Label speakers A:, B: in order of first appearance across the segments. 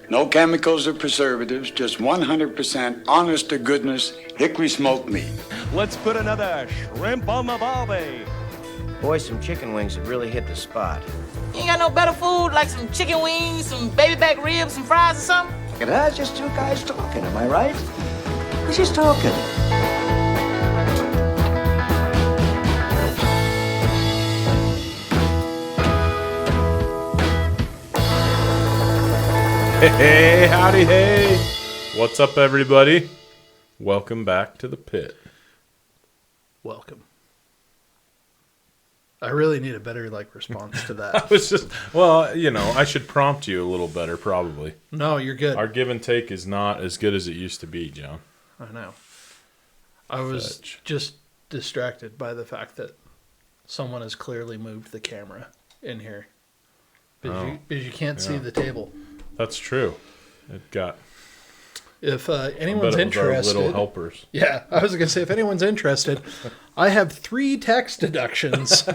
A: No chemicals or preservatives, just 100% honest to goodness hickory smoked meat.
B: Let's put another shrimp on the barbie.
C: Boy, some chicken wings have really hit the spot.
D: You ain't got no better food, like some chicken wings, some baby back ribs, some fries or something?
C: Look at us, just two guys talking, am I right? We're just talking.
E: Hey, howdy, hey. What's up, everybody? Welcome back to the pit.
F: Welcome. I really need a better response to that.
E: I was just, well, you know, I should prompt you a little better, probably.
F: No, you're good.
E: Our give and take is not as good as it used to be, John.
F: I know. I was just distracted by the fact that someone has clearly moved the camera in here. Because you can't see the table.
E: That's true. It got...
F: If anyone's interested,
E: little helpers.
F: Yeah, I was gonna say if anyone's interested, I have 3 tax deductions,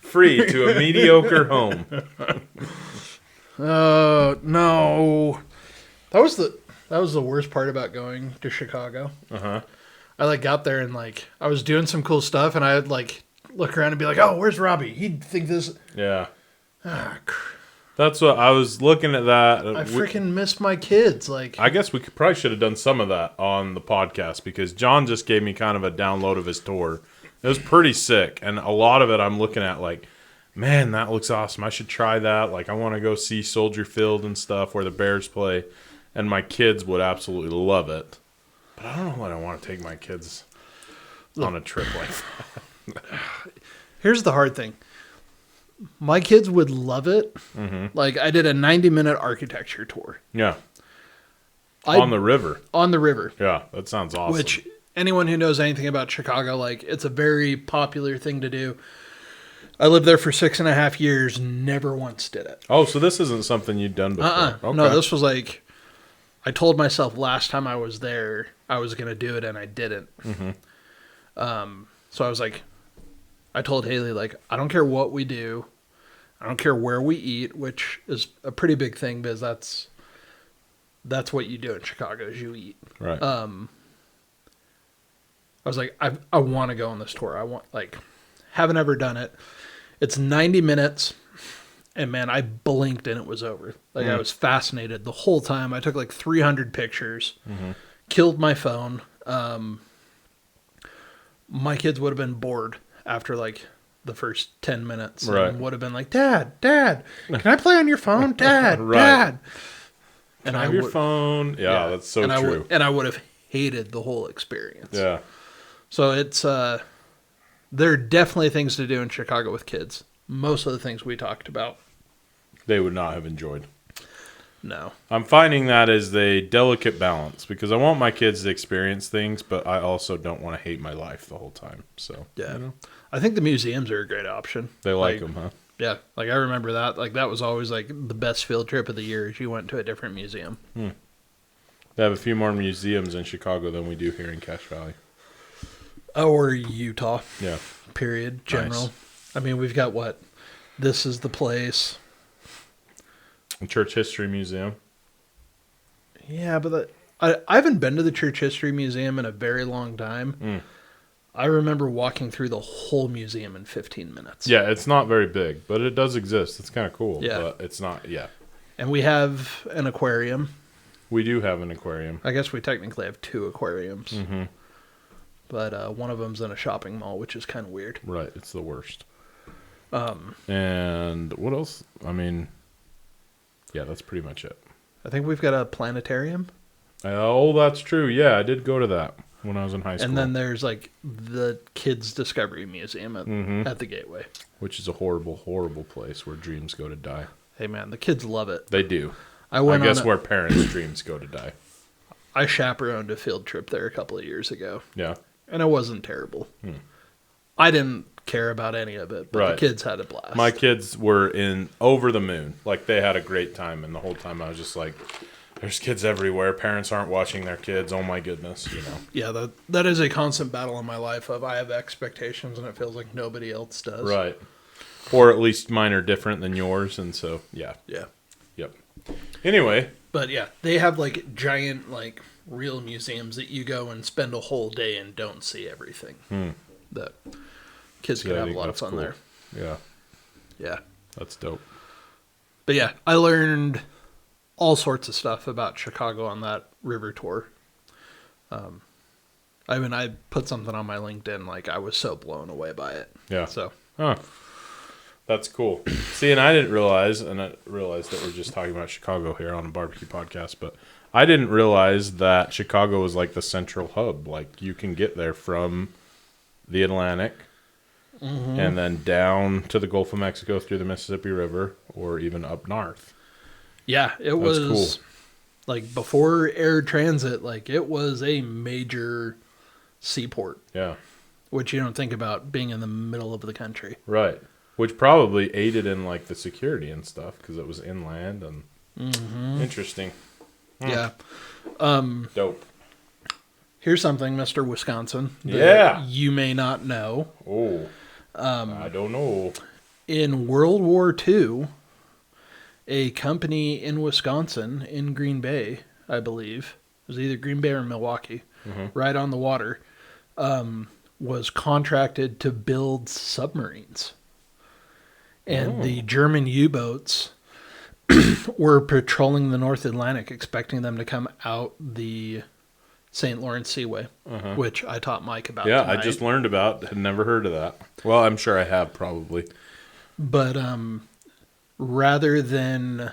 E: free to a mediocre home.
F: No, that was the worst part about going to Chicago. I got there and I was doing some cool stuff, and I'd look around and be like, "Oh, where's Robbie? He'd think this."
E: Yeah. That's what I was looking at. That
F: I freaking miss my kids.
E: I guess we probably should have done some of that on the podcast because John just gave me kind of a download of his tour. It was pretty sick, and a lot of it I'm looking at man, that looks awesome. I should try that. I want to go see Soldier Field and stuff where the Bears play, and my kids would absolutely love it. But I don't know what I want to take my kids on a trip like that.
F: Here's the hard thing. My kids would love it.
E: Mm-hmm.
F: I did a 90-minute architecture tour.
E: Yeah. On the river.
F: On the river.
E: Yeah, that sounds awesome.
F: Which, anyone who knows anything about Chicago, it's a very popular thing to do. I lived there for 6.5 years, never once did it.
E: Oh, so this isn't something you'd done before? Okay.
F: No, this was I told myself last time I was there, I was going to do it, and I didn't.
E: Mm-hmm.
F: So I was I told Haley, I don't care what we do. I don't care where we eat, which is a pretty big thing because that's what you do in Chicago is you eat.
E: Right.
F: I was I want to go on this tour. I want, haven't ever done it. It's 90 minutes, and man, I blinked and it was over. I was fascinated the whole time. I took 300 pictures, killed my phone. My kids would have been bored after the first 10 minutes,
E: right.
F: And would have been Dad, can I play on your phone? Dad,
E: right.
F: Dad.
E: And I have your phone. Yeah, that's so true.
F: And I would have hated the whole experience.
E: Yeah.
F: So it's, there are definitely things to do in Chicago with kids. Most of the things we talked about,
E: they would not have enjoyed.
F: No. I'm
E: finding that is a delicate balance because I want my kids to experience things, but I also don't want to hate my life the whole time. So,
F: yeah. I think the museums are a great option.
E: They like them, huh?
F: Yeah. I remember that. That was always the best field trip of the year is you went to a different museum.
E: They have a few more museums in Chicago than we do here in Cache Valley.
F: Or Utah.
E: Yeah.
F: Period. General. Nice. I mean, we've got what? This is the place.
E: Church History Museum.
F: Yeah, but I haven't been to the Church History Museum in a very long time. I remember walking through the whole museum in 15 minutes.
E: Yeah, it's not very big, but it does exist. It's kind of cool.
F: Yeah.
E: But it's not,
F: And we have an aquarium.
E: We do have an aquarium.
F: I guess we technically have 2 aquariums.
E: Mm-hmm.
F: But one of them's in a shopping mall, which is kind of weird.
E: Right, it's the worst. And what else? I mean... Yeah, that's pretty much it.
F: I think we've got a planetarium.
E: Oh, that's true. Yeah, I did go to that when I was in high school.
F: And then there's the Kids Discovery Museum at the Gateway.
E: Which is a horrible, horrible place where dreams go to die.
F: Hey, man, the kids love it.
E: They do.
F: I
E: guess where parents' dreams go to die.
F: I chaperoned a field trip there a couple of years ago.
E: Yeah.
F: And it wasn't terrible. I didn't care about any of it, but the kids had a blast.
E: My kids were over the moon. They had a great time, and the whole time I was just there's kids everywhere. Parents aren't watching their kids. Oh my goodness,
F: Yeah, that is a constant battle in my life of I have expectations and it feels like nobody else does.
E: Right. Or at least mine are different than yours, and so, yeah.
F: Yeah.
E: Yep. Anyway,
F: But yeah, they have like giant, like real museums that you go and spend a whole day and don't see everything. That kids could
E: yeah, I
F: have a
E: think
F: lot of
E: that's
F: fun
E: cool.
F: there.
E: Yeah,
F: Yeah.
E: that's dope.
F: But yeah, I learned all sorts of stuff about Chicago on that river tour. I put something on my LinkedIn, like I was so blown away by it.
E: Yeah.
F: So
E: Huh. That's cool. See, and I realized that we're just talking about Chicago here on a barbecue podcast, but I didn't realize that Chicago was like the central hub. Like you can get there from the Atlantic and then down to the Gulf of Mexico through the Mississippi River or even up north.
F: yeah, it was
E: cool.
F: like before air transit, like it was a major seaport,
E: Yeah.
F: which you don't think about being in the middle of the country.
E: Right. Which probably aided in like the security and stuff because it was inland and interesting.
F: Yeah.
E: Dope.
F: Here's something, Mr. Wisconsin, that
E: Yeah.
F: you may not know.
E: Oh. I don't know.
F: In World War II, a company in Wisconsin, in Green Bay, I believe, it was either Green Bay or Milwaukee, right on the water, was contracted to build submarines. And the German U-boats were patrolling the North Atlantic, expecting them to come out the St. Lawrence Seaway, which I taught Mike about
E: Yeah,
F: tonight.
E: I just learned about. Had never heard of that. Well, I'm sure I have probably.
F: But rather than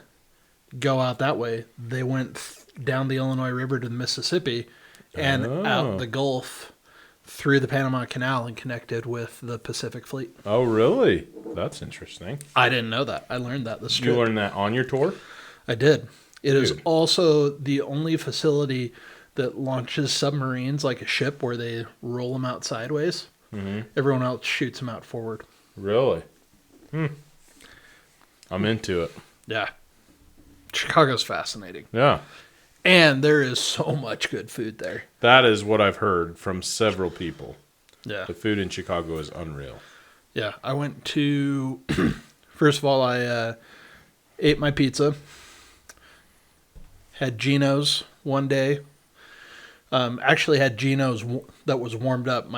F: go out that way, they went down the Illinois River to the Mississippi and out the Gulf through the Panama Canal and connected with the Pacific Fleet.
E: Oh, really? That's interesting.
F: I didn't know that. I learned that this
E: You
F: trip.
E: learned that on your tour?
F: I did. It is
E: Dude.
F: also the only facility that launches submarines like a ship where they roll them out sideways. Everyone else shoots them out forward.
E: Really? I'm into it.
F: Yeah. Chicago's fascinating.
E: Yeah.
F: And there is so much good food there.
E: That is what I've heard from several people.
F: Yeah.
E: The food in Chicago is unreal.
F: Yeah. I went to, first of all, I ate my pizza, had Geno's one day. Actually had Geno's that was warmed up.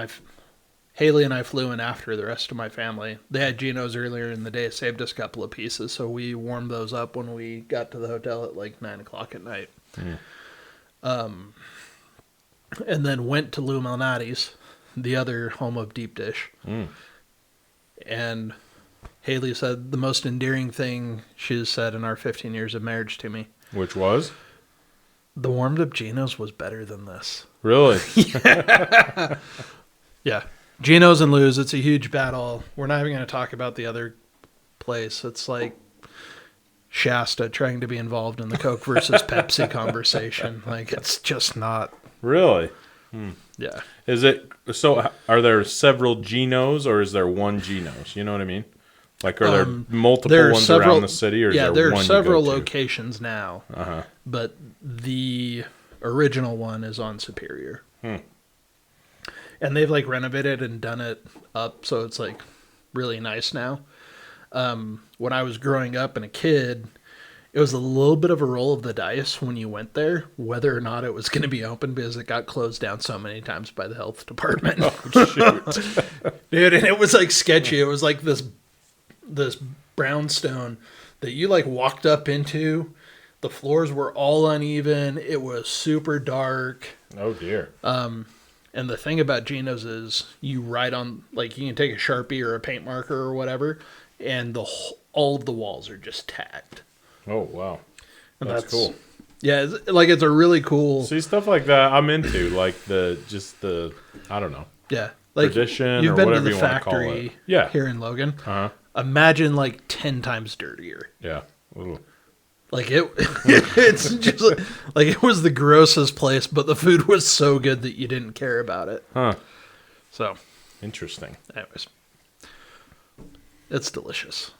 F: Haley and I flew in after the rest of my family. They had Geno's earlier in the day, saved us a couple of pieces, so we warmed those up when we got to the hotel at like 9 o'clock at night. And then went to Lou Malnati's, the other home of deep dish. And Haley said the most endearing thing she's said in our 15 years of marriage to me.
E: Which was?
F: The warmed up Geno's was better than this.
E: Really?
F: Yeah. Geno's and Lou's, it's a huge battle. We're not even going to talk about the other place. It's like Shasta trying to be involved in the Coke versus Pepsi conversation. Like, it's just not.
E: Really?
F: Yeah.
E: Is it so? Are there several Genos or is there one Genos? You know what I mean? Like, are there multiple
F: There are
E: ones
F: several,
E: around the city, or is
F: yeah,
E: there
F: are
E: one
F: several
E: you go to?
F: locations now. But the original one is on Superior. And they've like renovated and done it up, so it's like really nice now. When I was growing up and a kid, it was a little bit of a roll of the dice when you went there, whether or not it was going to be open because it got closed down so many times by the health department.
E: Shoot.
F: Dude, and it was like sketchy. It was like this brownstone that you like walked up into. The floors were all uneven. It was super dark.
E: Oh dear.
F: And the thing about Geno's is you write on, like, you can take a Sharpie or a paint marker or whatever, and all of the walls are just tagged.
E: Oh wow.
F: And
E: That's cool.
F: Yeah, it's a really cool.
E: See, stuff like that I'm into, like the I don't know,
F: Yeah, like
E: tradition
F: you've
E: or
F: been to
E: whatever
F: the
E: you want to call
F: factory
E: it. Yeah.
F: here in Logan.
E: Uh-huh.
F: Imagine like 10 times dirtier.
E: Yeah. Ooh.
F: Like it's just like it was the grossest place, but the food was so good that you didn't care about it.
E: Huh.
F: So,
E: Interesting.
F: anyways, it's delicious,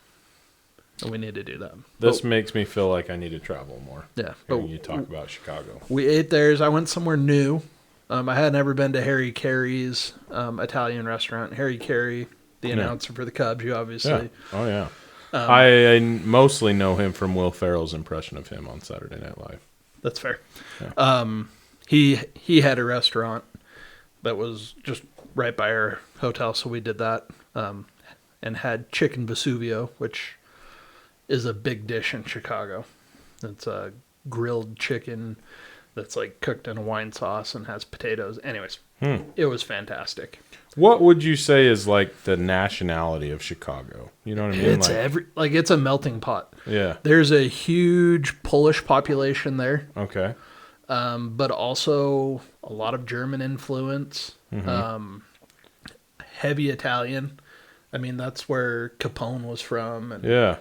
F: and we need to do that.
E: This makes me feel like I need to travel more.
F: Yeah,
E: Hearing
F: but
E: you talk about Chicago.
F: we ate theirs. I went somewhere new. I had never been to Harry Carey's Italian restaurant. Harry Carey, the announcer for the Cubs, you obviously.
E: Yeah. Oh yeah. I mostly know him from Will Ferrell's impression of him on Saturday Night Live.
F: That's fair.
E: Yeah.
F: He had a restaurant that was just right by our hotel, so we did that. And had chicken Vesuvio, which is a big dish in Chicago. It's a grilled chicken that's like cooked in a wine sauce and has potatoes. Anyways, It was fantastic.
E: What would you say is like the nationality of Chicago? You know what I mean?
F: It's it's a melting pot.
E: Yeah.
F: There's a huge Polish population there,
E: Okay.
F: but also a lot of German influence, heavy Italian. I mean, that's where Capone was from. And,
E: Yeah.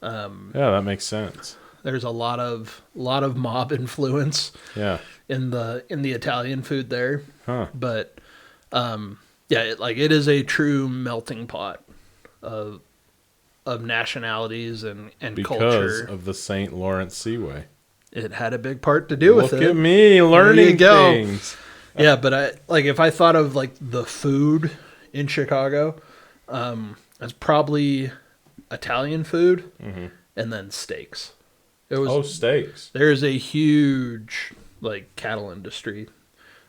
E: Yeah, that makes sense.
F: there's a lot of mob influence
E: Yeah.
F: in the Italian food there.
E: Huh.
F: But it is a true melting pot of nationalities and
E: Because
F: culture.
E: of the St. Lawrence Seaway.
F: It had a big part to do with
E: Look
F: it.
E: at me learning
F: go.
E: things.
F: Yeah, but if I thought of like the food in Chicago, it's probably Italian food and then steaks.
E: Steaks.
F: There's a huge like cattle industry,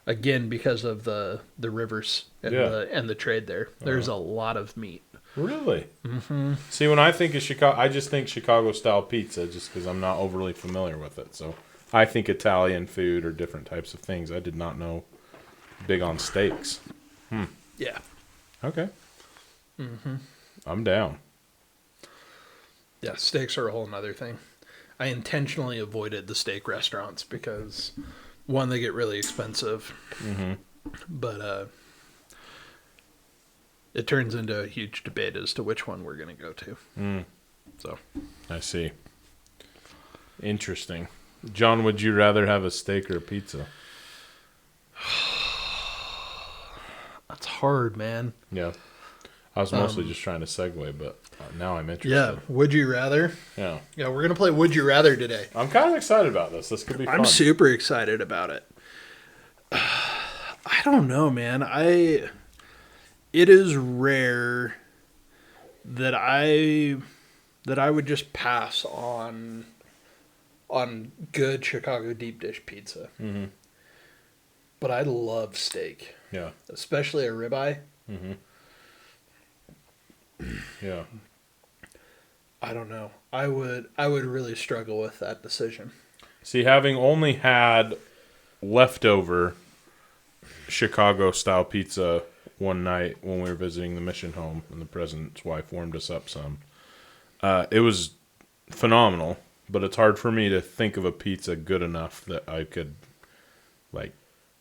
F: again because of the rivers and the trade there. There's a lot of meat.
E: Really? Mm-hmm. See, when I think of Chicago, I just think Chicago-style pizza just because I'm not overly familiar with it. So I think Italian food or different types of things. I did not know big on steaks.
F: Yeah.
E: Okay. I'm down.
F: Yeah, steaks are a whole nother thing. I intentionally avoided the steak restaurants because, one, they get really expensive, but it turns into a huge debate as to which one we're going to go to. So,
E: I see. Interesting. John, would you rather have a steak or a pizza?
F: that's hard, man.
E: Yeah. I was mostly just trying to segue, but now I'm interested.
F: Yeah, would you rather?
E: Yeah.
F: Yeah, we're going to play Would You Rather today.
E: I'm kind of excited about this. This could be fun.
F: I'm super excited about it. I don't know, man. It is rare that I would just pass on good Chicago deep dish pizza. Mm-hmm. But I love steak.
E: Yeah.
F: Especially a ribeye.
E: Mm-hmm. Yeah.
F: I don't know. I would really struggle with that decision.
E: See, having only had leftover Chicago-style pizza one night when we were visiting the mission home, and the president's wife warmed us up some, it was phenomenal, but it's hard for me to think of a pizza good enough that I could,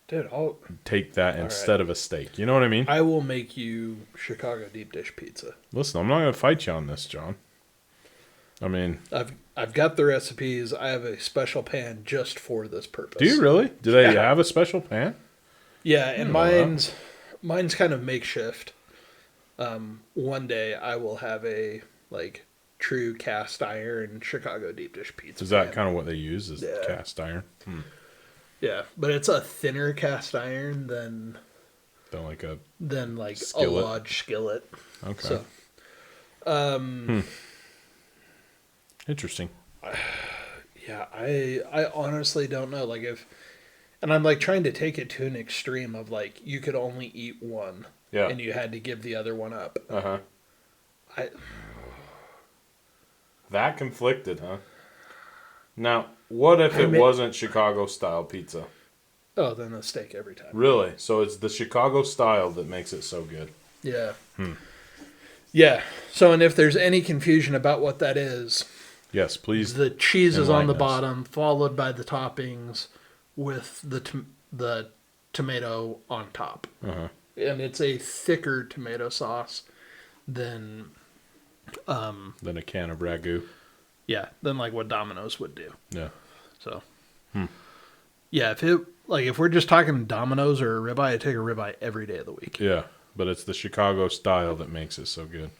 F: Dude, I'll
E: take that instead of a steak. You know what I mean?
F: I will make you Chicago deep dish pizza.
E: Listen, I'm not going to fight you on this, John. I mean...
F: I've got the recipes. I have a special pan just for this purpose.
E: Do you really? Do they have a special pan?
F: Yeah, and mine's kind of makeshift. One day I will have a true cast iron Chicago deep dish pizza.
E: Is that
F: pan.
E: kind of what they use? Is cast iron?
F: Yeah, but it's a thinner cast iron than
E: skillet.
F: a large skillet.
E: Okay.
F: So,
E: interesting.
F: yeah, I honestly don't know. And I'm trying to take it to an extreme of you could only eat one, and you had to give the other one up.
E: That conflicted, huh? Now, what if it wasn't Chicago-style pizza?
F: Oh, then a steak every time.
E: Really? So it's the Chicago style that makes it so good.
F: Yeah. Yeah. So, and if there's any confusion about what that is,
E: yes, please.
F: The cheese is on the
E: us.
F: bottom, followed by the toppings, with the tomato on top.
E: Uh-huh.
F: And it's a thicker tomato sauce than
E: a can of ragu.
F: Yeah, than what Domino's would do.
E: Yeah.
F: So, yeah, if we're just talking Domino's or a ribeye, I take a ribeye every day of the week.
E: Yeah, but it's the Chicago style that makes it so good.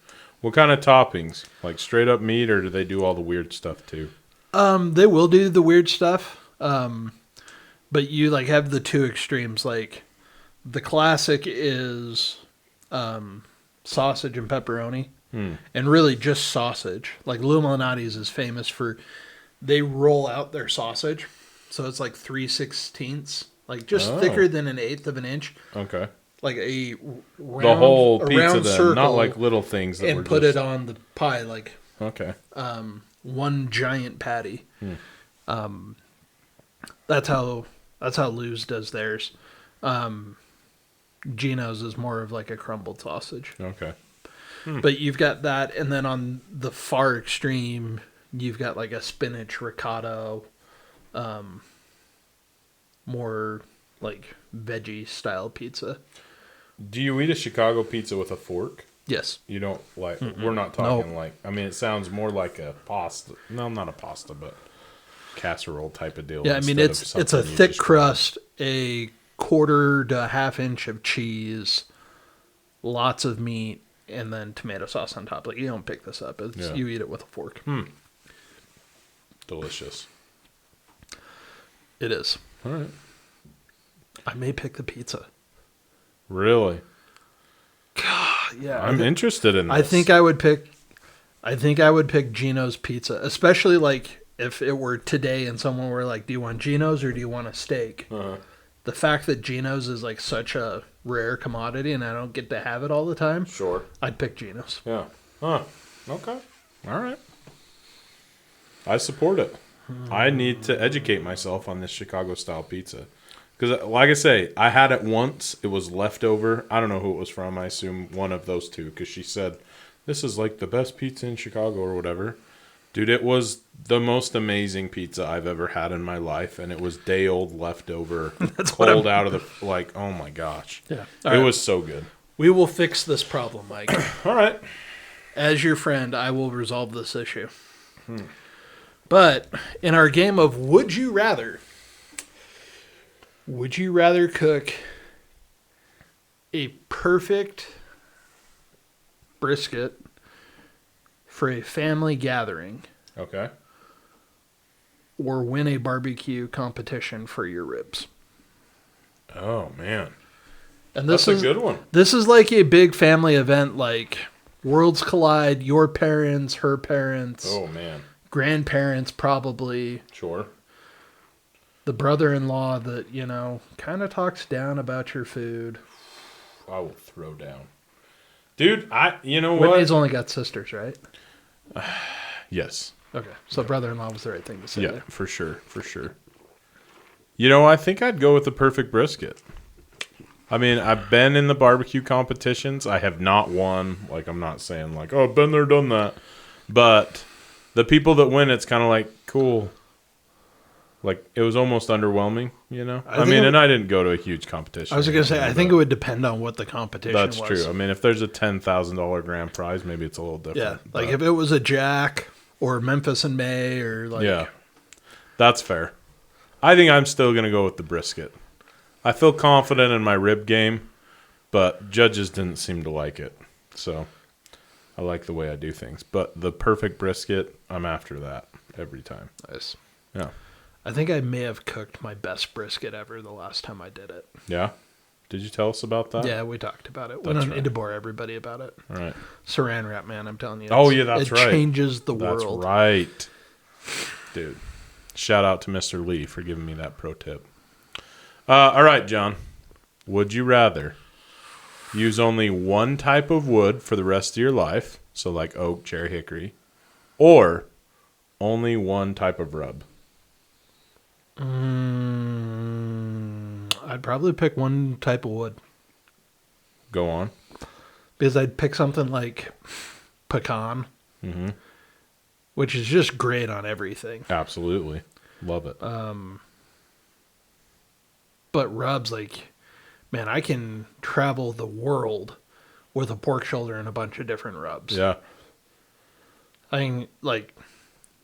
E: What kind of toppings? Like straight up meat, or do they do all the weird stuff too?
F: They will do the weird stuff. But you have the two extremes. The classic is sausage and pepperoni. and really just sausage. Like Lou Malnati's is famous for, they roll out their sausage, so it's like 3/16, like just thicker than an eighth of an inch.
E: Okay.
F: Like a round,
E: The whole
F: a
E: pizza
F: round
E: then,
F: circle,
E: not like little things that
F: and
E: were
F: put
E: just...
F: it on the pie like
E: Okay.
F: one giant patty. That's how Lou's does theirs. Gino's is more of like a crumbled sausage.
E: Okay.
F: But you've got that, and then on the far extreme, you've got like a spinach ricotta, more like veggie style pizza.
E: Do you eat a Chicago pizza with a fork?
F: Yes.
E: You don't like... We're not talking like... I mean, it sounds more like a pasta. No, not a pasta, but casserole type of deal.
F: Yeah, I mean,
E: instead of
F: it's a
E: something you
F: thick
E: just
F: crust, a quarter to a half inch of cheese, lots of meat, and then tomato sauce on top. Like, you don't pick this up. You eat it with a fork.
E: Delicious.
F: It is.
E: All right.
F: I may pick the pizza.
E: Really?
F: Yeah.
E: I'm interested in this.
F: I think I would pick Gino's pizza, especially like if it were today and someone were like, do you want Gino's or do you want a steak? The fact that Gino's is like such a rare commodity and I don't get to have it all the time.
E: Sure.
F: I'd pick Gino's.
E: Yeah. Huh. Okay. All right. I support it. I need to educate myself on this Chicago style pizza. Because, like I say, I had it once. It was leftover. I don't know who it was from. I assume one of those two. Because she said, this is like the best pizza in Chicago or whatever. Dude, it was the most amazing pizza I've ever had in my life. And it was day-old leftover, cold out of the... Like, oh my gosh.
F: Yeah.
E: It was so good.
F: We will fix this problem, Mike.
E: All right.
F: As your friend, I will resolve this issue. But in our game of Would You Rather cook a perfect brisket for a family gathering
E: Okay.
F: or win a barbecue competition for your ribs?
E: Oh, man.
F: And
E: That's a good one.
F: This is like a big family event, like worlds collide, your parents, her parents,
E: Oh, man.
F: grandparents probably,
E: Sure.
F: the brother-in-law that, you know, kind of talks down about your food.
E: I will throw down. Dude, you know
F: Whitney's
E: what?
F: only got sisters, right?
E: Yes.
F: Okay, so brother-in-law was the right thing to say
E: Yeah,
F: there.
E: for sure. For sure. You know, I think I'd go with the perfect brisket. I mean, I've been in the barbecue competitions. I have not won. Like, I'm not saying, like, oh, I've been there, done that. But the people that win, it's kind of like, cool. Like, it was almost underwhelming, you know? I mean, and I didn't go to a huge competition.
F: I was going to say, I think it would depend on what the competition was.
E: That's true. I mean, if there's a $10,000 grand prize, maybe it's a little different.
F: Yeah, like
E: but-
F: if it was a Jack or Memphis in May or like...
E: Yeah, that's fair. I think I'm still going to go with the brisket. I feel confident in my rib game, but judges didn't seem to like it. So I like the way I do things. But the perfect brisket, I'm after that every time.
F: Nice.
E: Yeah.
F: I think I may have cooked my best brisket ever the last time I did it.
E: Yeah? Did you tell us about that?
F: Yeah, we talked about it. We don't need to bore everybody about it.
E: All right.
F: Saran wrap, man, I'm telling you.
E: Oh, yeah, that's right.
F: It changes the
E: That's
F: world.
E: right. Dude. Shout out to Mr. Lee for giving me that pro tip. All right, John. Would you rather use only one type of wood for the rest of your life, so like oak, cherry, hickory, or only one type of rub?
F: I'd probably pick one type of wood.
E: Go on.
F: Because I'd pick something like pecan, which is just great on everything.
E: Absolutely. Love it.
F: But rubs, like, man, I can travel the world with a pork shoulder and a bunch of different rubs.
E: Yeah.
F: I mean, like,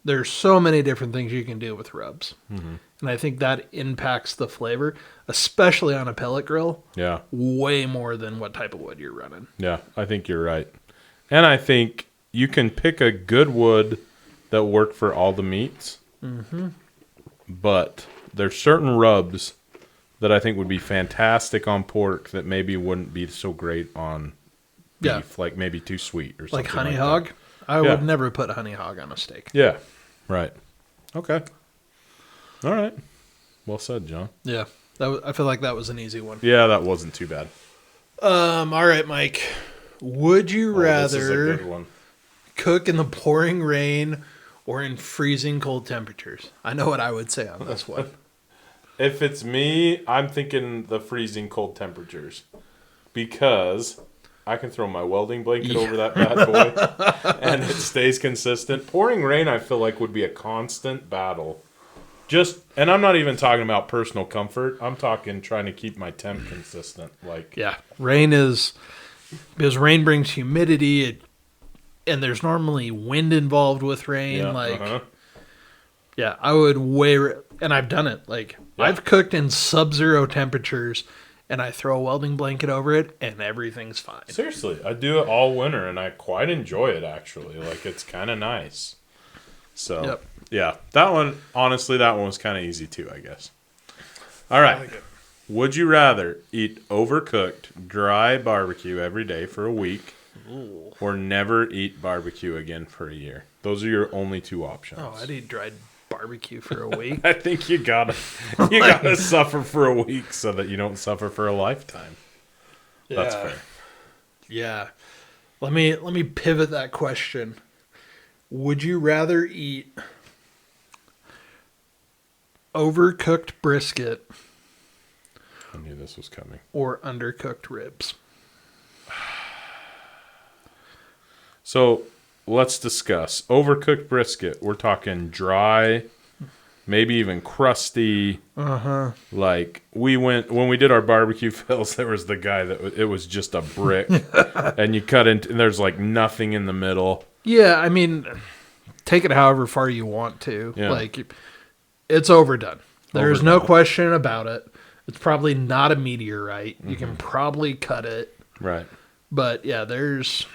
F: there's so many different things you can do with rubs. And I think that impacts the flavor, especially on a pellet grill,
E: Yeah.
F: way more than what type of wood you're running.
E: Yeah. I think you're right. And I think you can pick a good wood that will work for all the meats. But there's certain rubs that I think would be fantastic on pork that maybe wouldn't be so great on beef,
F: Yeah.
E: like maybe too sweet or something
F: Like honey
E: that.
F: hog? I
E: Yeah.
F: would never put honey hog on a steak.
E: Yeah, right. Okay. All right. Well said, John.
F: Yeah. I feel like that was an easy one.
E: Yeah, that wasn't too bad.
F: All right, Mike. Would you
E: This is a
F: rather
E: good one.
F: cook in the pouring rain or in freezing cold temperatures? I know what I would say on this one.
E: If it's me, I'm thinking the freezing cold temperatures because I can throw my welding blanket over that bad boy and it stays consistent. Pouring rain, I feel like, would be a constant battle. And I'm not even talking about personal comfort. I'm talking trying to keep my temp consistent. Like,
F: Yeah. Because rain brings humidity, and there's normally wind involved with rain.
E: yeah,
F: Yeah, I would and I've done it. Like,
E: Yeah.
F: I've cooked in sub-zero temperatures, and I throw a welding blanket over it, and everything's fine.
E: Seriously, I do it all winter, and I quite enjoy it, actually. Like, it's kind of nice. So,
F: Yep.
E: yeah, that one was kind of easy, too, I guess. All right. Would you rather eat overcooked, dry barbecue every day for a week or never eat barbecue again for a year? Those are your only two options.
F: Oh, I'd eat dried barbecue for a week.
E: I think you gotta suffer for a week so that you don't suffer for a lifetime. That's fair.
F: Yeah. Let me pivot that question. Would you rather eat overcooked brisket
E: I knew this was coming.
F: or undercooked ribs?
E: So let's discuss overcooked brisket. We're talking dry, maybe even crusty. Like when we did our barbecue fills, there was the guy it was just a brick, and you cut into, and there's like nothing in the middle.
F: Yeah, I mean, take it however far you want to.
E: Yeah.
F: Like, it's overdone. There's no
E: Overdone.
F: question about it. It's probably not a meteorite. You can probably cut it.
E: Right.
F: But yeah, there's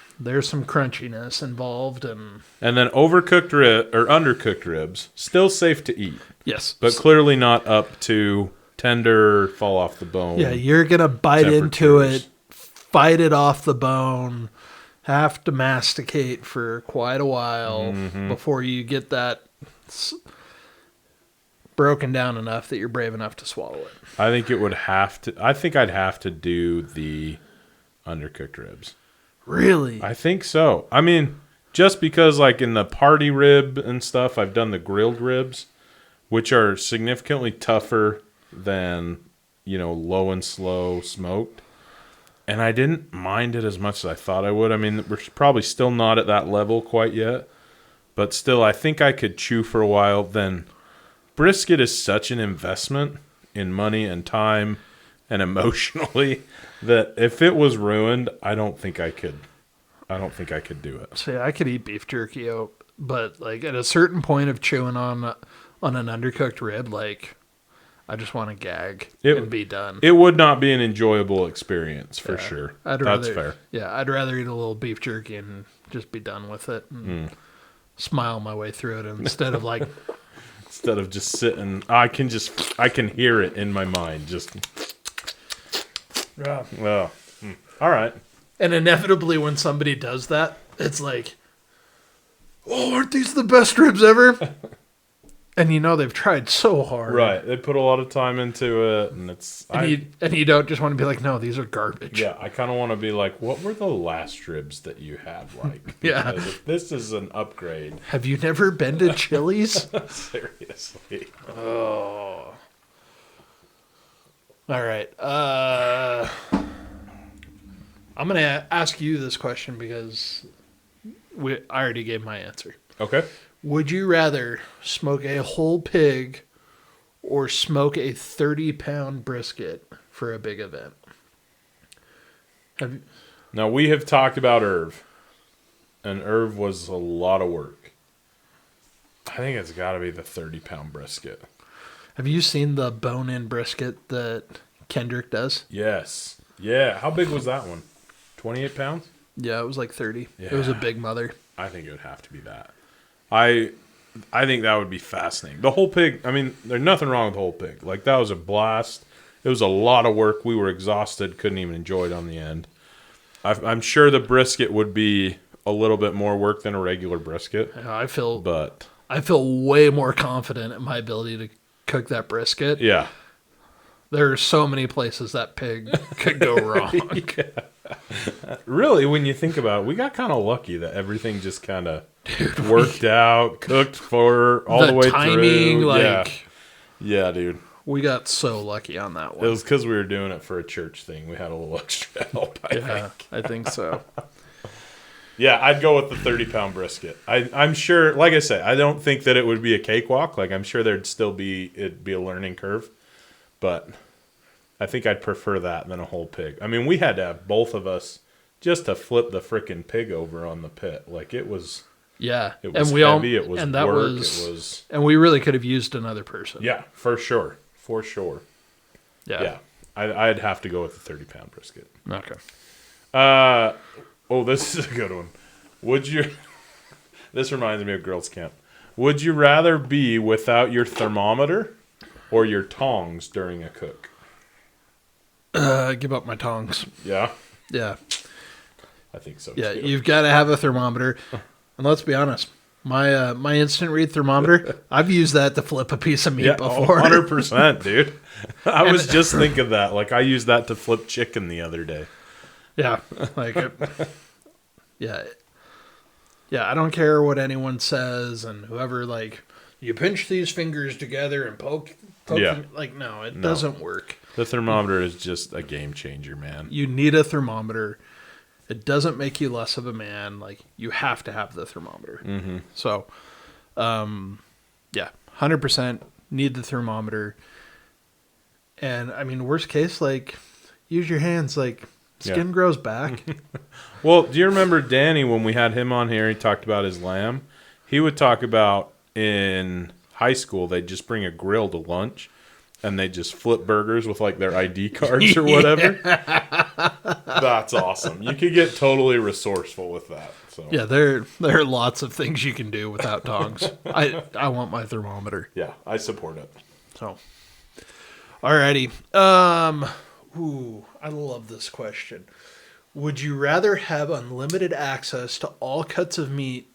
F: some crunchiness involved, and
E: And then overcooked or undercooked ribs, still safe to eat,
F: yes,
E: but clearly not up to tender, fall off the bone.
F: yeah, you're gonna bite into
E: temperatures.
F: it, fight it off the bone, have to masticate for quite a while before you get that broken down enough that you're brave enough to swallow it.
E: I think it would have to. I think I'd have to do the undercooked ribs.
F: Really?
E: I think so. I mean, just because like in the party rib and stuff, I've done the grilled ribs, which are significantly tougher than, low and slow smoked. And I didn't mind it as much as I thought I would. I mean, we're probably still not at that level quite yet, but still, I think I could chew for a while. Then brisket is such an investment in money and time and emotionally that if it was ruined, I don't think I could do it.
F: See, I could eat beef jerky out, but like at a certain point of chewing on an undercooked rib, like I just want to gag and be done.
E: It would not be an enjoyable experience for sure. That's fair.
F: Yeah, I'd rather eat a little beef jerky and just be done with it and smile my way through it instead of like
E: Instead of just sitting, I can hear it in my mind. Just, well, all right.
F: And inevitably, when somebody does that, it's like, oh, aren't these the best ribs ever? And they've tried so hard.
E: Right. They put a lot of time into it, and it's...
F: And you don't just want to be like, no, these are garbage.
E: Yeah, I kind of want to be like, what were the last ribs that you had like?
F: Yeah.
E: Because if this is an upgrade.
F: Have you never been to Chili's?
E: Seriously.
F: Oh. All right. I'm going to ask you this question because I already gave my answer.
E: Okay.
F: Would you rather smoke a whole pig or smoke a 30-pound brisket for a big event?
E: Now, we have talked about Irv, and Irv was a lot of work. I think it's got to be the 30-pound brisket.
F: Have you seen the bone-in brisket that Kendrick does?
E: Yes. Yeah. How big was that one? 28 pounds?
F: Yeah, it was like 30. It was a
E: Yeah.
F: big mother.
E: I think it would have to be that. I think that would be fascinating. The whole pig, I mean, there's nothing wrong with the whole pig. Like, that was a blast. It was a lot of work. We were exhausted, couldn't even enjoy it on the end. I'm sure the brisket would be a little bit more work than a regular brisket.
F: I feel way more confident in my ability to cook that brisket.
E: Yeah.
F: There are so many places that pig could go wrong.
E: Really, when you think about it, we got kind of lucky that everything just kind of worked out, cooked for all the way
F: timing,
E: through.
F: like,
E: yeah, dude.
F: we got so lucky on that
E: It
F: one.
E: was because we were doing it for a church thing. We had a little extra help, I think.
F: I think so.
E: Yeah, I'd go with the 30-pound brisket. I'm sure, like I said, I don't think that it would be a cakewalk. Like, I'm sure it'd be a learning curve. But I think I'd prefer that than a whole pig. I mean, we had to have both of us just to flip the frickin' pig over on the pit. Like, it was heavy, it was work, it was...
F: And we really could have used another person.
E: Yeah, for sure. For sure. Yeah. I'd have to go with the 30-pound brisket.
F: Okay.
E: Oh, this is a good one. Would you... This reminds me of girls' camp. Would you rather be without your thermometer or your tongs during a cook?
F: Give up my tongs.
E: Yeah?
F: Yeah.
E: I think so,
F: Yeah,
E: too.
F: you've got to have a thermometer. And let's be honest, my instant read thermometer, I've used that to flip a piece of meat before.
E: 100%, dude. I was just thinking that. Like, I used that to flip chicken the other day.
F: Yeah, like, yeah, I don't care what anyone says, and whoever, like, you pinch these fingers together and poke them, like, no, it doesn't work.
E: The thermometer is just a game changer, man.
F: You need a thermometer. It doesn't make you less of a man. Like, you have to have the thermometer. Mm-hmm. So, yeah, 100% need the thermometer. And I mean, worst case, like, use your hands. Like, skin grows back.
E: Well, do you remember Danny when we had him on here? He talked about his lamb. He would talk about in high school they'd just bring a grill to lunch, and they'd just flip burgers with like their ID cards or whatever. That's awesome. You could get totally resourceful with that. So
F: Yeah, there are lots of things you can do without tongs. I want my thermometer.
E: yeah, I support it.
F: So, alrighty. Ooh, I love this question. Would you rather have unlimited access to all cuts of meat,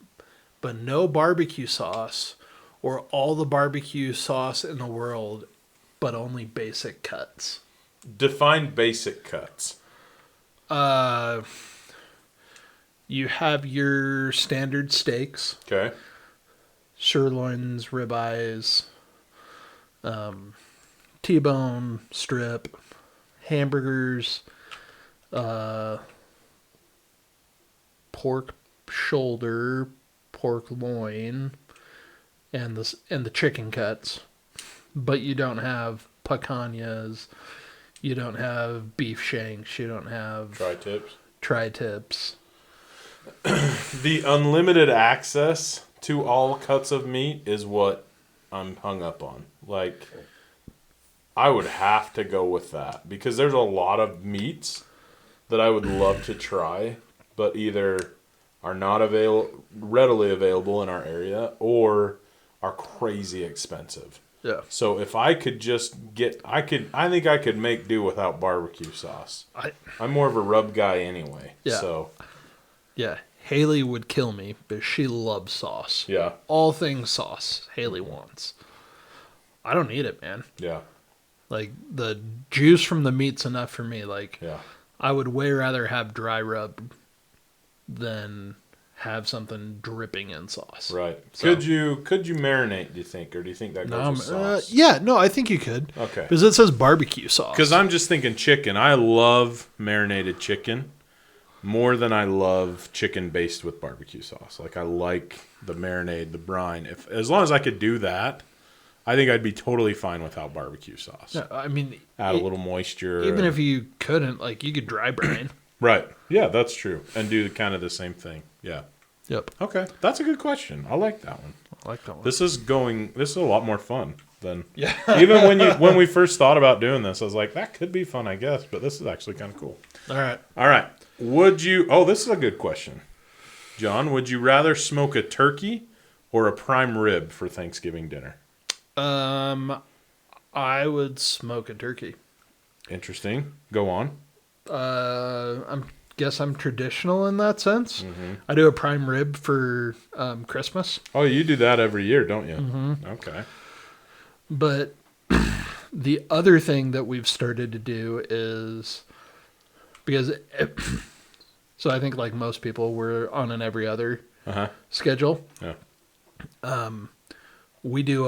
F: but no barbecue sauce, or all the barbecue sauce in the world, but only basic cuts?
E: Define basic cuts.
F: You have your standard steaks,
E: Okay.
F: sirloins, ribeyes, T-bone, strip, hamburgers, pork shoulder, pork loin, and the chicken cuts. But you don't have picanhas, you don't have beef shanks, you don't have tri-tips.
E: The unlimited access to all cuts of meat is what I'm hung up on. Like, I would have to go with that because there's a lot of meats that I would love to try, but either are not readily available in our area or are crazy expensive.
F: Yeah.
E: So if I could just I think I could make do without barbecue sauce. I'm more of a rub guy anyway.
F: Yeah.
E: So
F: Yeah, Haley would kill me, but she loves sauce.
E: yeah.
F: All things sauce, Haley wants. I don't need it, man.
E: Yeah.
F: Like, the juice from the meat's enough for me. Like,
E: Yeah.
F: I would way rather have dry rub than have something dripping in sauce.
E: Right.
F: So-
E: Could you marinate, do you think, or do you think that goes with sauce?
F: Yeah, no, I think you could.
E: Okay.
F: Because it says barbecue sauce.
E: Because I'm just thinking chicken. I love marinated chicken more than I love chicken based with barbecue sauce. Like, I like the marinade, the brine. As long as I could do that, I think I'd be totally fine without barbecue sauce.
F: Yeah, I mean,
E: Add a little moisture.
F: even if you couldn't, like, you could dry brine.
E: Right. Yeah, that's true. And do kind of the same thing. Yeah.
F: Yep.
E: Okay. That's a good question. I like that one.
F: I like that one.
E: This is a lot more fun than
F: Yeah.
E: even when we first thought about doing this, I was like, that could be fun, I guess, but this is actually kind of cool.
F: All right.
E: All right. This is a good question. John, would you rather smoke a turkey or a prime rib for Thanksgiving dinner?
F: I would smoke a turkey.
E: Interesting. Go on.
F: I'm guess I'm traditional in that sense. I do a prime rib for Christmas.
E: Oh, you do that every year, don't you? Okay.
F: But the other thing that we've started to do is because so I think like most people, we're on an every other schedule.
E: Yeah.
F: We do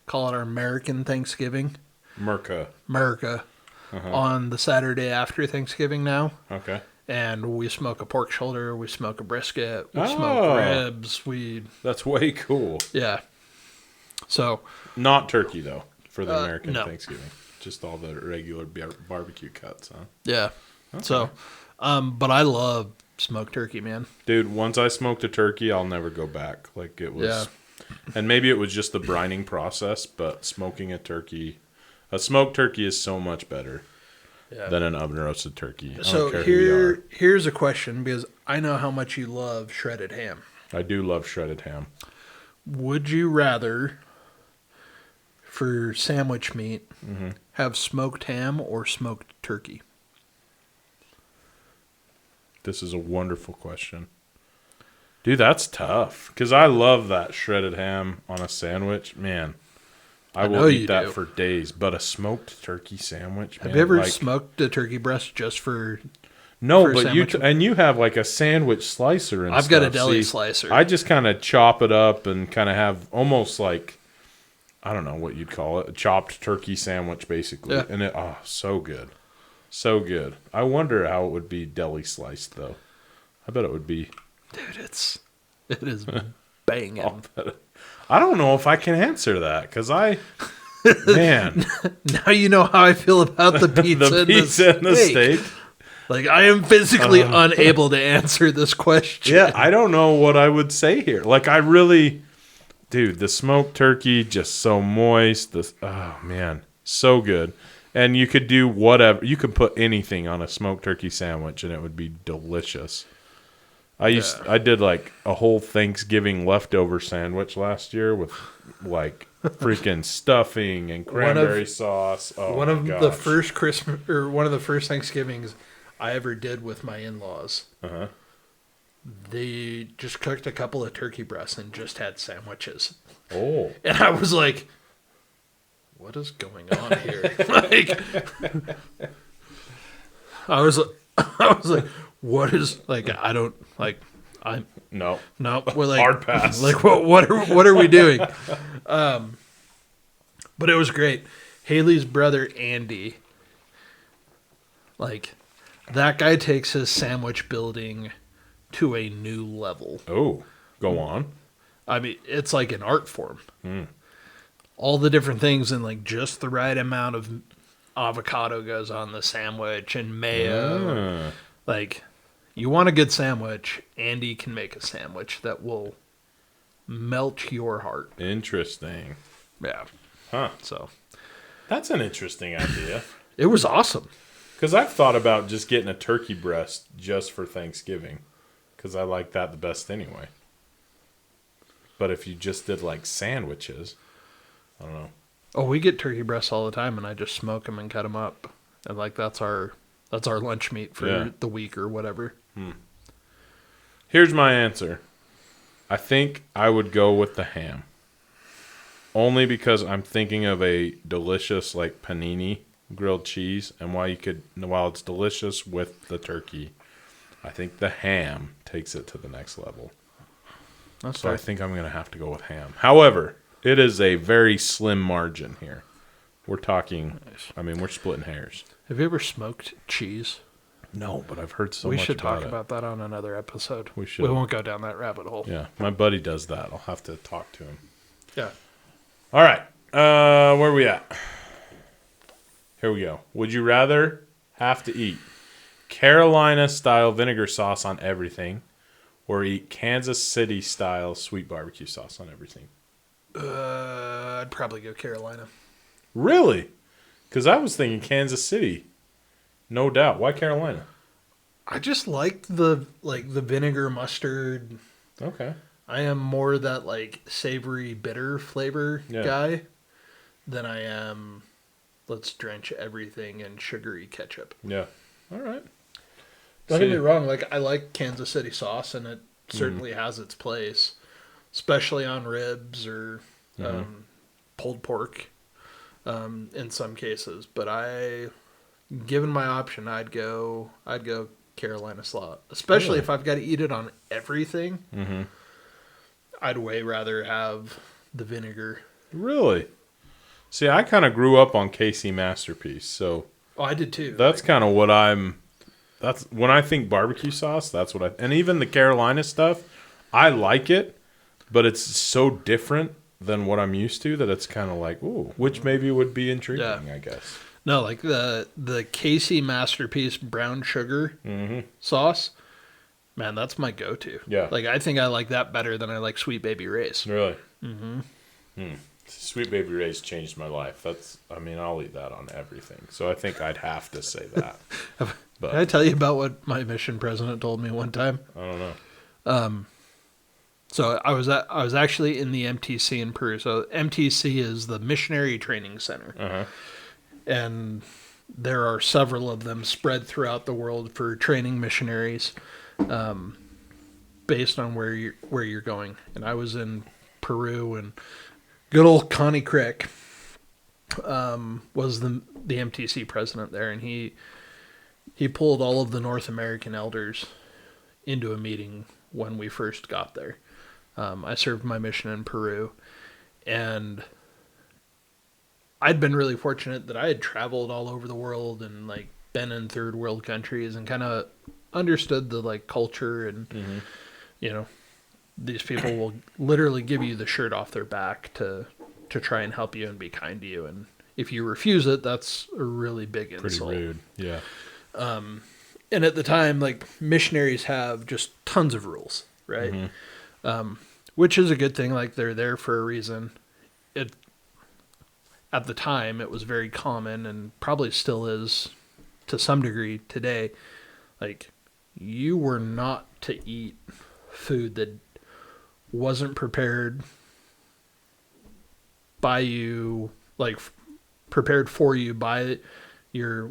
F: call it our American Thanksgiving. America. On the Saturday after Thanksgiving now.
E: Okay.
F: And we smoke a pork shoulder, we smoke a brisket, we smoke ribs,
E: That's way cool.
F: Yeah. So.
E: Not turkey, though, for the American
F: no.
E: Thanksgiving. Just all the regular barbecue cuts, huh?
F: Yeah. Okay. So, but I love smoked turkey, man. Dude,
E: once I smoked a turkey, I'll never go back. Like, it was... Yeah. And maybe it was just the brining process, but smoking a smoked turkey is so much better than an oven roasted turkey.
F: So here's a question, because I know how much you love shredded ham.
E: I do love shredded ham.
F: Would you rather, for sandwich meat, have smoked ham or smoked turkey?
E: This is a wonderful question. Dude, that's tough. Because I love that shredded ham on a sandwich. Man, I will eat that for days. But a smoked turkey sandwich, man.
F: Have you ever smoked a turkey breast just for...
E: No, but you have like a sandwich slicer and
F: I've got a deli slicer.
E: I just kind of chop it up and kind of have almost like, I don't know what you'd call it, a chopped turkey sandwich basically. Yeah. And so good. So good. I wonder how it would be deli sliced though. I bet it would be...
F: Dude, it is banging.
E: I don't know if I can answer that because man.
F: Now you know how I feel about the pizza,
E: and the steak.
F: Like, I am physically unable to answer this question.
E: Yeah, I don't know what I would say here. Like, dude, the smoked turkey, just so moist. Oh, man, so good. And you could do whatever. You could put anything on a smoked turkey sandwich, and it would be delicious. I did like a whole Thanksgiving leftover sandwich last year with like freaking stuffing and cranberry sauce. Oh,
F: one of the first Christmas or one of the first Thanksgivings I ever did with my in-laws. They just cooked a couple of turkey breasts and just had sandwiches.
E: Oh.
F: And I was like, what is going on here? Like, I was like, what is, like, I don't, like, I'm...
E: No.
F: We're like...
E: Hard pass.
F: Like, what are we doing? But it was great. Haley's brother, Andy, like, that guy takes his sandwich building to a new level.
E: Oh, go on.
F: I mean, it's like an art form. All the different things and, like, just the right amount of avocado goes on the sandwich and mayo. Like... You want a good sandwich, Andy can make a sandwich that will melt your heart.
E: Interesting.
F: Yeah.
E: Huh.
F: So.
E: That's an interesting idea.
F: It was awesome.
E: Because I've thought about just getting a turkey breast just for Thanksgiving. Because I like that the best anyway. But if you just did like sandwiches, I don't know.
F: Oh, we get turkey breasts all the time, and I just smoke them and cut them up. And like that's our lunch meat for the week or whatever.
E: Here's my answer. I think I would go with the ham. Only because I'm thinking of a delicious like panini grilled cheese, and while it's delicious with the turkey, I think the ham takes it to the next level.
F: That's
E: so
F: fair.
E: I think I'm going to have to go with ham. However, it is a very slim margin here. We're talking, I mean, we're splitting hairs.
F: Have you ever smoked cheese?
E: No, but I've heard so
F: much about it.
E: We should
F: talk about that on another episode.
E: We should.
F: We won't go down that rabbit hole.
E: Yeah, my buddy does that. I'll have to talk to him.
F: Yeah.
E: All right. Where are we at? Here we go. Would you rather have to eat Carolina-style vinegar sauce on everything or eat Kansas City-style sweet barbecue sauce on everything?
F: I'd probably go Carolina.
E: Really? Because I was thinking Kansas City. No doubt. Why Carolina?
F: I just liked the vinegar mustard.
E: Okay.
F: I am more that like savory bitter flavor guy than I am let's drench everything in sugary ketchup.
E: Yeah. All right.
F: Don't get me wrong. Like, I like Kansas City sauce, and it certainly has its place, especially on ribs or pulled pork in some cases. But given my option, I'd go Carolina slot, especially if I've got to eat it on everything. Mm-hmm. I'd way rather have the vinegar.
E: Really? See, I kind of grew up on KC Masterpiece, so
F: I did too.
E: That's kind of what that's when I think barbecue sauce, that's what and even the Carolina stuff, I like it, but it's so different than what I'm used to that it's kind of like, ooh, which maybe would be intriguing, I guess.
F: No, like the KC Masterpiece brown sugar sauce, man, that's my go-to.
E: Yeah.
F: Like, I think I like that better than I like Sweet Baby Ray's.
E: Really? Sweet Baby Ray's changed my life. I'll eat that on everything. So I think I'd have to say that. But,
F: Can I tell you about what my mission president told me one time?
E: I don't know.
F: So I was actually in the MTC in Peru. So MTC is the Missionary Training Center.
E: Uh-huh.
F: And there are several of them spread throughout the world for training missionaries, based on where you're going. And I was in Peru, and good old Connie Crick was the MTC president there, and he pulled all of the North American elders into a meeting when we first got there. I served my mission in Peru, and I'd been really fortunate that I had traveled all over the world and like been in third world countries and kind of understood the like culture and these people will literally give you the shirt off their back to try and help you and be kind to you, and if you refuse it, that's a really big insult.
E: Pretty rude, yeah.
F: And at the time, like, missionaries have just tons of rules, right? Which is a good thing. Like, they're there for a reason. At the time, it was very common, and probably still is to some degree today. Like, you were not to eat food that wasn't prepared by you, like prepared for you by your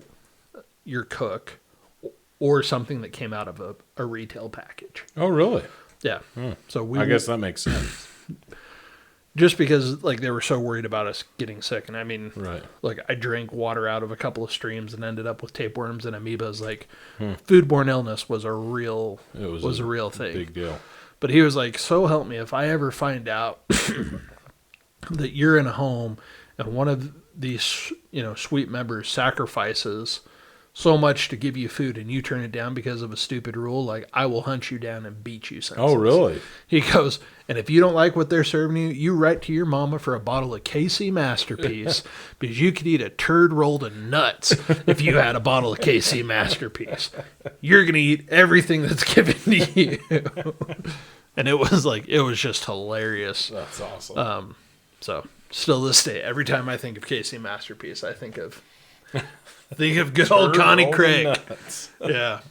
F: cook, or something that came out of a retail package.
E: Oh, really?
F: Yeah. So
E: I guess that makes sense.
F: Just because like they were so worried about us getting sick, and I mean,
E: right.
F: Like, I drank water out of a couple of streams and ended up with tapeworms and amoebas. Like, foodborne illness was a real a real thing.
E: Big deal.
F: But he was like, so help me, if I ever find out that you're in a home and one of these, suite members sacrifices so much to give you food and you turn it down because of a stupid rule, like, I will hunt you down and beat you senseless.
E: Oh, really?
F: He goes, and if you don't like what they're serving you, you write to your mama for a bottle of KC Masterpiece because you could eat a turd rolled in nuts if you had a bottle of KC Masterpiece. You're going to eat everything that's given to you. And it was just hilarious.
E: That's awesome.
F: So still this day, every time I think of KC Masterpiece, I think of good old Connie Craig. Yeah.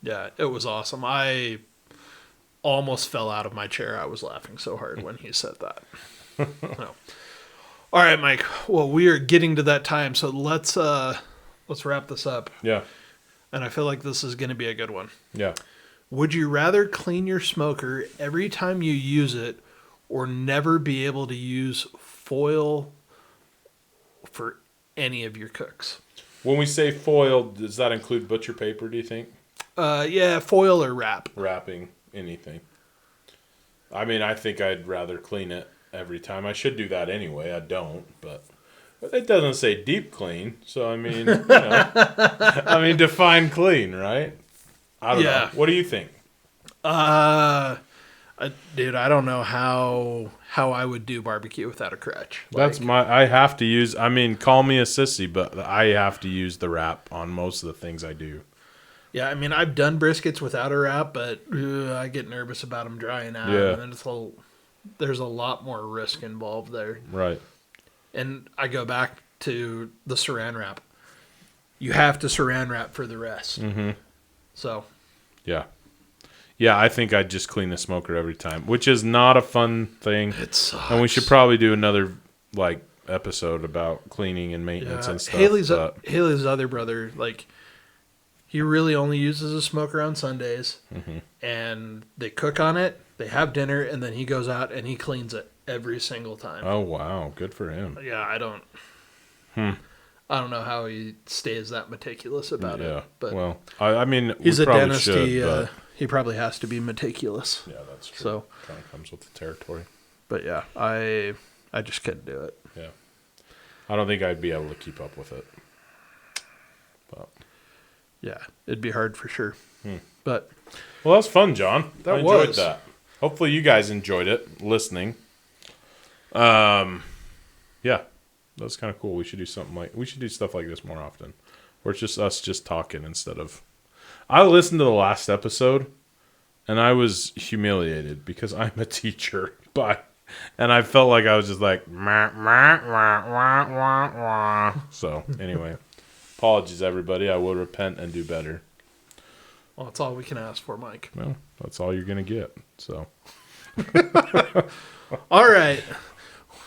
F: Yeah, it was awesome. I almost fell out of my chair. I was laughing so hard when he said that. No. All right, Mike. Well, we are getting to that time, so let's wrap this up.
E: Yeah.
F: And I feel like this is going to be a good one.
E: Yeah.
F: Would you rather clean your smoker every time you use it, or never be able to use foil for any of your cooks?
E: When we say foil, does that include butcher paper, do you think?
F: Yeah, foil or wrap.
E: Wrapping, anything. I mean, I think I'd rather clean it every time. I should do that anyway. I don't, but it doesn't say deep clean. So, I mean, define clean, right? I don't know. What do you think?
F: Dude, I don't know how I would do barbecue without a crutch.
E: I have to use, call me a sissy, but I have to use the wrap on most of the things I do.
F: Yeah, I mean, I've done briskets without a wrap, but I get nervous about them drying out.
E: Yeah.
F: And there's a lot more risk involved there.
E: Right.
F: And I go back to the saran wrap. You have to saran wrap for the rest. Mm-hmm. So.
E: Yeah. Yeah, I think I'd just clean the smoker every time, which is not a fun thing.
F: It sucks.
E: And we should probably do another episode about cleaning and maintenance and stuff.
F: Haley's other brother, he really only uses a smoker on Sundays, and they cook on it, they have dinner, and then he goes out and he cleans it every single time.
E: Oh, wow. Good for him.
F: Yeah, I don't know how he stays that meticulous about
E: Yeah.
F: it. But
E: well, I mean,
F: he's
E: we
F: a
E: probably
F: dentist.
E: should,
F: He probably has to be meticulous.
E: yeah, that's true.
F: So,
E: Kind of comes with the territory.
F: but yeah, I just couldn't do it.
E: Yeah. I don't think I'd be able to keep up with it. But
F: Yeah, it'd be hard for sure. But
E: well, that's fun, John.
F: That
E: I enjoyed
F: was.
E: that. Hopefully you guys enjoyed it listening. Yeah. That's kind of cool. We should do stuff like this more often. Where it's just us just talking instead of I listened to the last episode and I was humiliated because I'm a teacher, and I felt like I was just like "Mah, mah, wah, wah, wah, wah." So, anyway, apologies everybody. I will repent and do better.
F: well, that's all we can ask for, Mike.
E: Well, that's all you're going to get. So,
F: All right.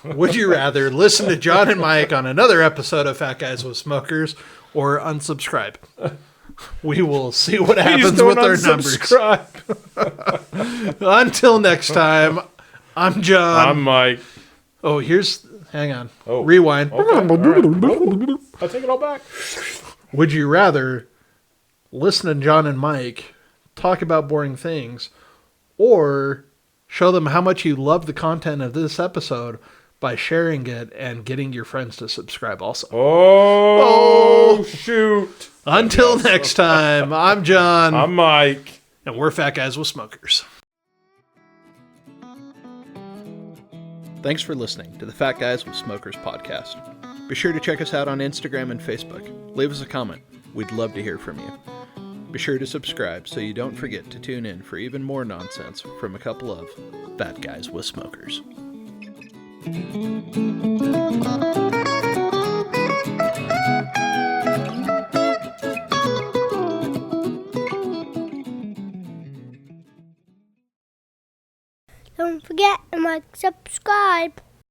F: Would you rather listen to John and Mike on another episode of Fat Guys with Smokers or unsubscribe? We will see what happens with our numbers. Until next time, I'm John.
E: I'm Mike.
F: Oh, hang on.
E: Oh.
F: Rewind.
E: Okay, all right. I take it all back.
F: Would you rather listen to John and Mike talk about boring things or show them how much you love the content of this episode by sharing it and getting your friends to subscribe also?
E: Oh, shoot.
F: Until next time, I'm John.
E: I'm Mike.
F: And we're Fat Guys with Smokers. Thanks for listening to the Fat Guys with Smokers podcast. Be sure to check us out on Instagram and Facebook. Leave us a comment. We'd love to hear from you. Be sure to subscribe so you don't forget to tune in for even more nonsense from a couple of Fat Guys with Smokers.
G: Don't forget to like, subscribe.